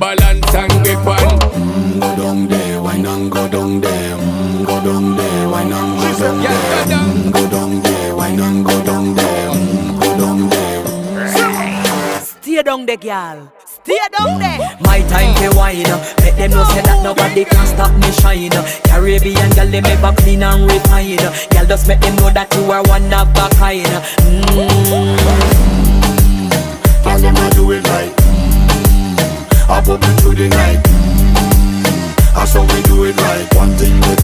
balance and grip on. Go down there, wine and go down there. Go down there, wine and go down there. Go down there, wine and go down there. Go down there. Stay down there, girl. Stay down there. My time to wine. Make them know say that nobody can stop me shine. Caribbean girl, they ever clean and refine. Girl, just make them know that you are one of a kind.